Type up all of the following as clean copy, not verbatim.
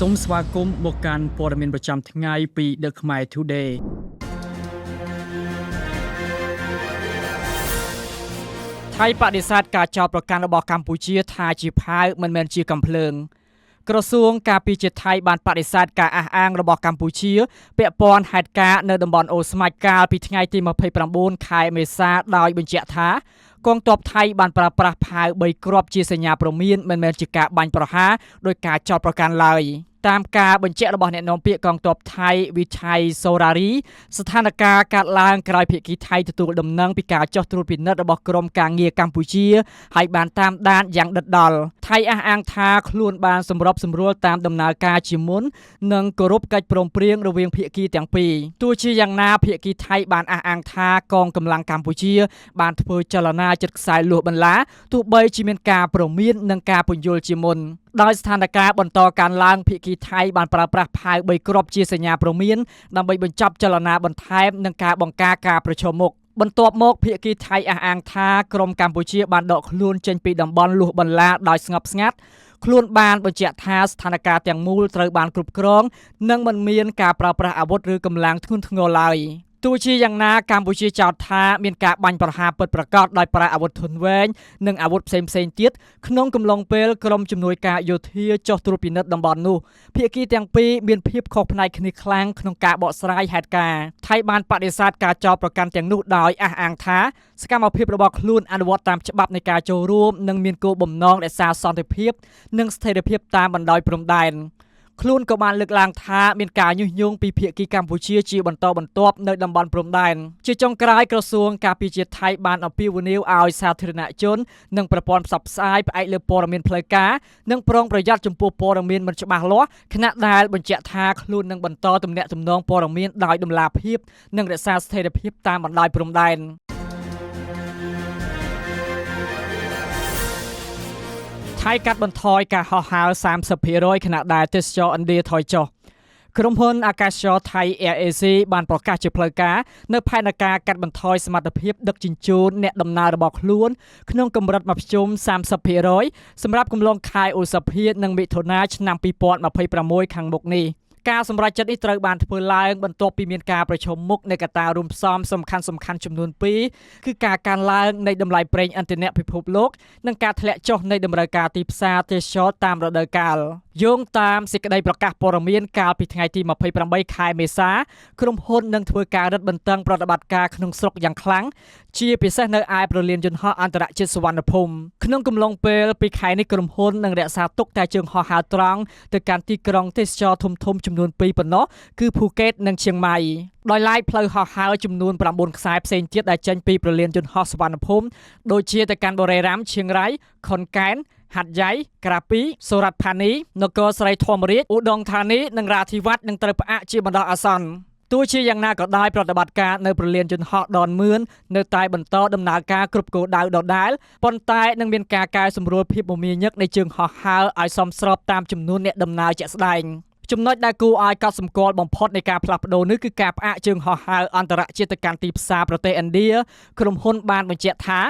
សូមស្វាគមន៍មកកាន់ព័ត៌មានប្រចាំថ្ងៃពី The Khmer Today ថៃបដិសេធការចោទប្រកាន់របស់កម្ពុជាថាជាផាវមិនមែនជាកំភ្លើងក្រសួងការពារជាតិថៃបានបដិសេធការអះអាងរបស់កម្ពុជាពាក់ព័ន្ធហេតុការណ៍នៅតំបន់អូស្មាច់កាលពីថ្ងៃទី29ខែមេសាដោយបញ្ជាក់ថាកងទ័ពថៃបានប្រើប្រាស់ផាវ3គ្រាប់ជាសញ្ញាព្រមានមិនមែនជាការបាញ់ប្រហារដោយការចោទប្រកាន់ឡើយតាមការបញ្ជាក់របស់អ្នកនាំពាក្យកងទ័ពថៃវិថៃសូរ៉ារីស្ថានភាពកើតឡើងក្រោយភាគីថៃទទួលដំណឹងពីការចោះត្រួតពិនិត្យរបស់ក្រុមការងារកម្ពុជាហើយបានតាមដានយ៉ាងដិតដល់ថៃអះអាងថាខ្លួនបានសម្របសម្រួលតាមដំណើរការជាមុននិងគោរពកិច្ចព្រមព្រៀងរវាងភាគីទាំងពីរទោះជាយ៉ាងណាភាគីថៃបានអះអាងថាកងកម្លាំងកម្ពុជាបានធ្វើចលនាជិតខ្សែលួសបន្លាទោះបីជាមានការព្រមាននិងការពន្យល់ជាមុនដោយស្ថានភាពបន្តកើនឡើងភាគីថៃបានប្រើប្រាស់ផាវ3គ្រាប់ជាសញ្ញាព្រមានដើម្បីបញ្ចប់ចលនាបន្ថែមនិងការបង្ការការប្រឈមមុខបន្ទាប់មកភាគីថៃអះអាងថាក្រុមកម្ពុជាបានដកខ្លួនចេញពីតំបន់លួសបន្លាដោយស្ងប់ស្ងាត់ខ្លួនបានបញ្ជាក់ថាស្ថានភាពទាំងមូលត្រូវបានគ្រប់គ្រងនិងមិនមានការប្រើប្រាស់អាវុធឬកម្លាំងធ្ងន់ធ្ងរឡើយទោះជាយ៉ាងណាកម្ពុជាចោទថាមានការបាញ់ប្រហារពិតប្រាកដដោយប្រើអាវុធធុនវែងនិងអាវុធផ្សេងៗទៀតក្នុងកំឡុងពេលក្រុមជំនួយការយោធាចុះត្រួតពិនិត្យតំបន់នោះភាគីទាំងពីរមានភាពខុសផ្នែកគ្នាខ្លាំងក្នុងការបកស្រាយហេតុការណ៍ថៃបានបដិសេធការចោទប្រកាន់ទាំងនោះដោយអះអាងថាសកម្មភាពរបស់ខ្លួនអនុវត្តតាមច្បាប់នៃការចូលរួមនិងមានគោលបំណងរក្សាសន្តិភាពនិងស្ថិរភាពតាមបណ្ដោយព្រំដែនខ្លួនក៏បានលើកឡើងថាមានការញុះញង់ពីភាគីកម្ពុជាជាបន្តបន្ទាប់នៅតំបន់ព្រំដែនជាចុងក្រោយក្រសួងការពារជាតិថៃបានអំពាវនាវឲ្យសាធារណជននិងប្រព័ន្ធផ្សព្វផ្សាយផ្អែកលើព័ត៌មានផ្លូវការនិងប្រុងប្រយ័ត្នចំពោះព័ត៌មានមិនច្បាស់លាស់ខណៈដែលបញ្ជាក់ថាខ្លួននឹងបន្តទំនាក់ទំនងព័ត៌មានដោយតម្លាភាពនិងរក្សាស្ថិរភាពតាមបណ្ដោយព្រំដែនថៃកាត់បន្ថយការហោះហើរ 30% ខណៈដែលទេសចរឥណ្ឌាថយចុះក្រុមហ៊ុនអាកាសចរថៃ Air Asia បានប្រកាសជាផ្លូវការនៅផែនការកាត់បន្ថយសមត្ថភាពដឹកជញ្ជូនអ្នកដំណើររបស់ខ្លួនក្នុងកម្រិតមធ្យម 30% សម្រាប់កំឡុងខែឧសភានិងមិថុនាឆ្នាំ2026ខាងមុខនេះការសម្រេចចិត្តនេះត្រូវបានធ្វើឡើងបន្ទាប់ពីមានការប្រជុំមុខនៃកត្តារួមផ្សំសំខាន់ៗចំនួន2គឺការកើនឡើងនៃតម្លៃប្រេងឥន្ធនៈពិភពលោកនិងការធ្លាក់ចុះនៃតម្រូវការទីផ្សារទេសចរតាមរដូវកាលយោងតាមសេចក្តីប្រកាសព័ត៌មានកាលពីថ្ងៃទី28ខែមេសាក្រុមហ៊ុននឹងធ្វើការរឹតបន្តឹងប្រតិបត្តិការក្នុងស្រុកយ៉ាងខ្លាំងជាពិសេសនៅឯព្រលានយន្តហោះអន្តរជាតិសុវណ្ណភូមិក្នុងកំឡុងពេលពីខែនេះក្រុមហ៊ុននឹងរក្សាទុកតែជើងហោះហើរត្រង់ទៅកាន់ទីក្រុងទេសចរធំៗចំនួន2ប៉ុណ្ណោះគឺភូកេតនិងឈៀងម៉ៃដោយឡែកផ្លូវហោះហើរចំនួន9ខ្សែផ្សេងទៀតដែលចេញពីព្រលានយន្តហោះសុវណ្ណភូមិដូចជាទៅកាន់បុរីរាំងឈៀងរ៉ៃខុនកែនហាត់យ៉ៃក្រាពីសូរ៉ាត់ផានីនគរស្រីធម្មរាជឧដុង្គធានីនិងរាធិវត្តនឹងត្រូវផ្អាកជាបណ្ដោះអាសន្នទោះជាយ៉ាងណាក៏ដោយប្រតិបត្តិការនៅព្រលានយន្តហោះដនមឿននៅតែបន្តដំណើរការគ្រប់គោលដៅដដែលប៉ុន្តែនឹងមានការកែសម្រួលភាពមមាញឹកនៃជើងហោះហើរឲ្យសមស្របតាមចំនួនអ្នកដំណើរជាក់ស្ដែងចំណុចដែលគួរឲ្យកត់សម្គាល់បំផុតនៃការផ្លាស់ប្ដូរនេះគឺការផ្អាកជើងហោះហើរអន្តរជាតិទៅកាន់ទីផ្សារប្រទេសឥណ្ឌាក្រុមហ៊ុនបានបញ្ជាក់ថា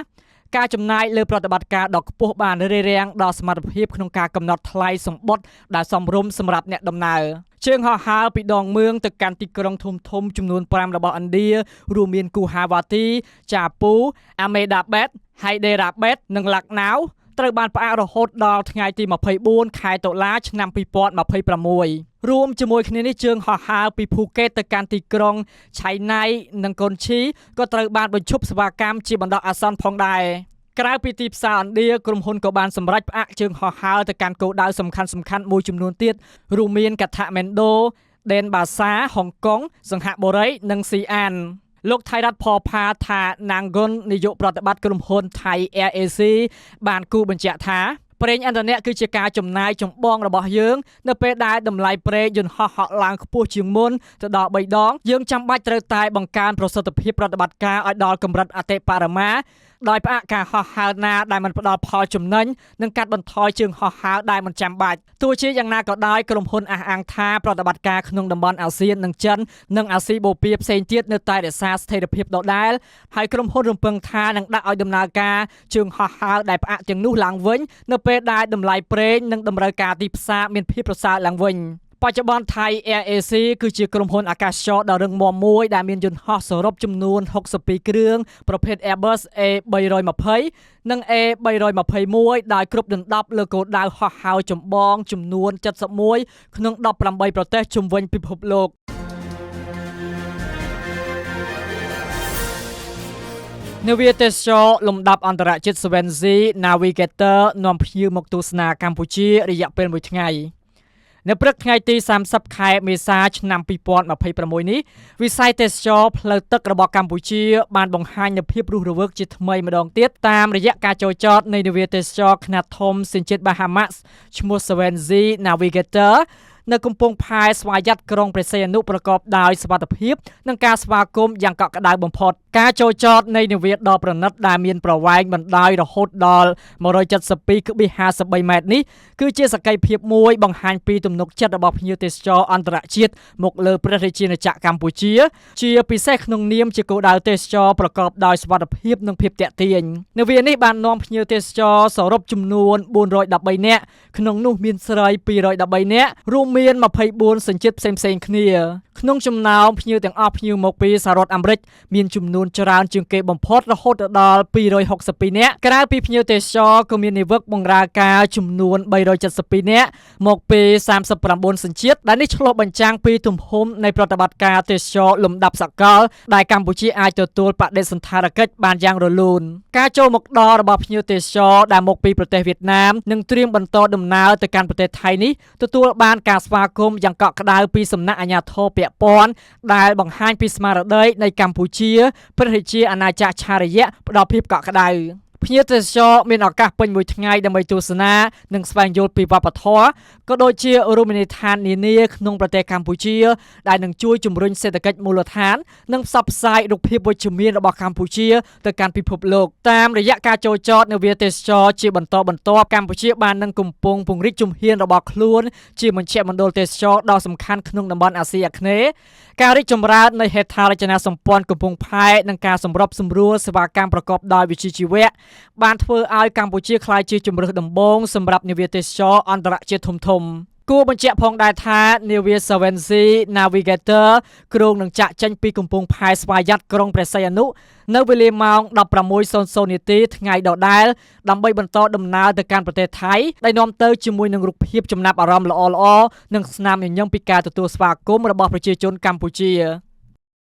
ការចំណាយលើប្រតិបត្តិការដ៏ខ្ពស់បានរារាំងដល់សមត្ថភាពក្នុងការកំណត់ថ្លៃសម្បត្តិដែលសមរម្យសម្រាប់អ្នកដំណើរជើងហោះហើរពីដងមឿងទៅកាន់ទីក្រុងធំៗចំនួន5របស់ឥណ្ឌារួមមានគូហាវ៉ាទីចាពូអាមេដាបេតហៃដេរ៉ាបេតនិងឡាក់ណាវត្រូវបានផ្អាករហូតដល់ថ្ងៃទី24ខែតុលាឆ្នាំ2026រួមជាមួយគ្នានេះជើងហោះហើរពីភូកេតទៅកាន់ទីក្រុងឆៃណៃនិងកុនឈីក៏ត្រូវបានបញ្ឈប់សេវាកម្មជាបណ្ដោះអាសន្នផងដែរក្រៅពីទីផ្សារឥណ្ឌាក្រុមហ៊ុនក៏បានសម្រេចផ្អាកជើងហោះហើរទៅកាន់គោលដៅសំខាន់ៗមួយចំនួនទៀតរួមមានកថាមេនដូដេនបាសាហុងកុងសង្ហបុរីនិងស៊ីអានលោកថៃរ៉ាត់ផផាថាណាងគុននាយកប្រតិបត្តិក្រុមហ៊ុនថៃ Air Asia បានគូបញ្ជាក់ថាប្រេងឥន្ធនៈគឺជាការចំណាយចម្បងរបស់យើងនៅពេលដែលតម្លៃប្រេងយន្តហោះហក់ឡើងខ្ពស់ជាងមុនទៅដល់3ដងយើងចាំបាច់ត្រូវតែបង្កើនប្រសិទ្ធភាពប្រតិបត្តិការឲ្យដល់កម្រិតអតិបរមា ដោយផ្អាកការហោះហើរណាដែលមិនផ្ដល់ផលចំណេញនិងកាត់បន្ថយជើងហោះហើរដែលមិនចាំបាច់ទោះជាយ៉ាងណាក៏ដោយក្រុមហ៊ុនអះអាងថាប្រតិបត្តិការក្នុងតំបន់អាស៊ាននិងចិននិងអាស៊ីបូព៌ាផ្សេងទៀតនៅតែរក្សាស្ថិរភាពដដែលហើយក្រុមហ៊ុនរំពឹងថានឹងដាក់ឲ្យដំណើរការជើងហោះហើរដែលផ្អាកទាំងនោះឡើងវិញនៅពេលដែលតម្លៃប្រេងនិងតម្រូវការទីផ្សារមានភាពប្រសើរឡើងវិញបច្ចុប្បន្នថៃ Air Asia គឺជាក្រុមហ៊ុនអាកាសចរដ៏រឹងមាំមួយដែលមានយន្តហោះសរុបចំនួន62គ្រឿងប្រភេទ Airbus A320 និង A321 ដោយគ្របដណ្ដប់លើគោលដៅហោះហើរចម្បងចំនួន71ក្នុង18ប្រទេសជុំវិញពិភពលោកនាវាទេសចរលំដាប់អន្តរជាតិ Swansea Navigator នាំភ្ញៀវមកទស្សនាកម្ពុជារយៈពេល1ថ្ងៃនៅព្រឹកថ្ងៃទី30ខែមេសាឆ្នាំ2026នេះវិស័យទេសចរផ្លូវទឹករបស់កម្ពុជាបានបង្ហាញនូវភាពរស់រវើកជាថ្មីម្ដងទៀតតាមរយៈការចូលចតនៃនាវាទេសចរខ្នាតធំសញ្ជាតិ Bahamas ឈ្មោះ Swansea Navigator នៅកំពង់ផែស្វាយ័តក្រុងព្រះសីហនុប្រកបដោយសុវត្ថិភាពនិងការស្វាគមន៍យ៉ាងកក់ក្ដៅបំផុតការចូលចតនៃនាវាដ៏ប្រណិតដែលមានប្រវែងបណ្ដោយរហូតដល់ 172.53 ម៉ែត្រនេះគឺជាសក្ខីភាពមួយបង្ហាញពីទំនុកចិត្តរបស់ភ្ញៀវទេសចរអន្តរជាតិមកលើព្រះរាជាណាចក្រកម្ពុជាជាពិសេសក្នុងនាមជាគោលដៅទេសចរប្រកបដោយសុវត្ថិភាពនិងភាពទាក់ទាញនាវានេះបាននាំភ្ញៀវទេសចរសរុបចំនួន413នាក់ក្នុងនោះមានស្រី213នាក់រួមមាន24សញ្ជាតិផ្សេងៗគ្នាក្នុងចំណោមភ្ញៀវទាំងអស់ភ្ញៀវមកពីសហរដ្ឋអាមេរិកមានចំនួនច្រើនជាងគេបំផុតរហូតដល់262នាក់ក្រៅពីភ្ញៀវទេសចរក៏មាននាវិកបម្រើការចំនួន372នាក់មកពី39សញ្ជាតិដែលនេះឆ្លុះបញ្ចាំងពីទំហំនៃប្រតិបត្តិការទេសចរលំដាប់សកលដែលកម្ពុជាអាចទទួលបដិសណ្ឋារកិច្ចបានយ៉ាងរលូនការចូលមកដល់របស់ភ្ញៀវទេសចរដែលមកពីប្រទេសវៀតណាមនិងត្រៀមបន្តដំណើរទៅកាន់ប្រទេសថៃនេះទទួលបានការស្វាគមន៍យ៉ាងកក់ក្ដៅពីសំណាក់អាជ្ញាធរពាក់ព័ន្ធដែលបង្ហាញពីស្មារតីនៃកម្ពុជាព្រះរាជាអាណាចក្រឆារយៈផ្ដល់ភាពកក់ក្ដៅភ្ញៀវទេសចរមានឱកាសពេញមួយថ្ងៃដើម្បីទស្សនានិងស្វែងយល់ពីវប្បធម៌ក៏ដូចជារមណីយដ្ឋាននានាក្នុងប្រទេសកម្ពុជាដែលនឹងជួយជំរុញសេដ្ឋកិច្ចមូលដ្ឋាននិងផ្សព្វផ្សាយរូបភាពវិជ្ជមានរបស់កម្ពុជាទៅកាន់ពិភពលោកតាមរយៈការចូលចតនាវាទេសចរជាបន្តបន្ទាប់កម្ពុជាបាននឹងកំពុងពង្រីកជំហានរបស់ខ្លួនជាមជ្ឈមណ្ឌលទេសចរដ៏សំខាន់ក្នុងតំបន់អាស៊ីអាគ្នេយ៍ការរីកចម្រើននៃហេដ្ឋារចនាសម្ព័ន្ធកំពង់ផែនិងការសម្របសម្រួលសេវាកម្មប្រកបដោយវិជ្ជាជីវៈបានធ្វើឲ្យកម្ពុជាក្លាយជាជម្រើសដំបូងសម្រាប់នាវាទេសចរអន្តរជាតិធំៗគួរបញ្ជាក់ផងដែរថានាវា Swansea Navigator គ្រោងនឹងចាក់ចេញពីកំពង់ផែស្វាយ័តក្រុងព្រះសីហនុនៅវេលាម៉ោង 16:00 នាទីថ្ងៃដដែលដើម្បីបន្តដំណើរទៅកាន់ប្រទេសថៃដែលនាំទៅជាមួយនឹងរូបភាពចំណាប់អារម្មណ៍ល្អៗនិងស្នាមញញឹមពីការទទួលស្វាគមន៍របស់ប្រជាជនកម្ពុជា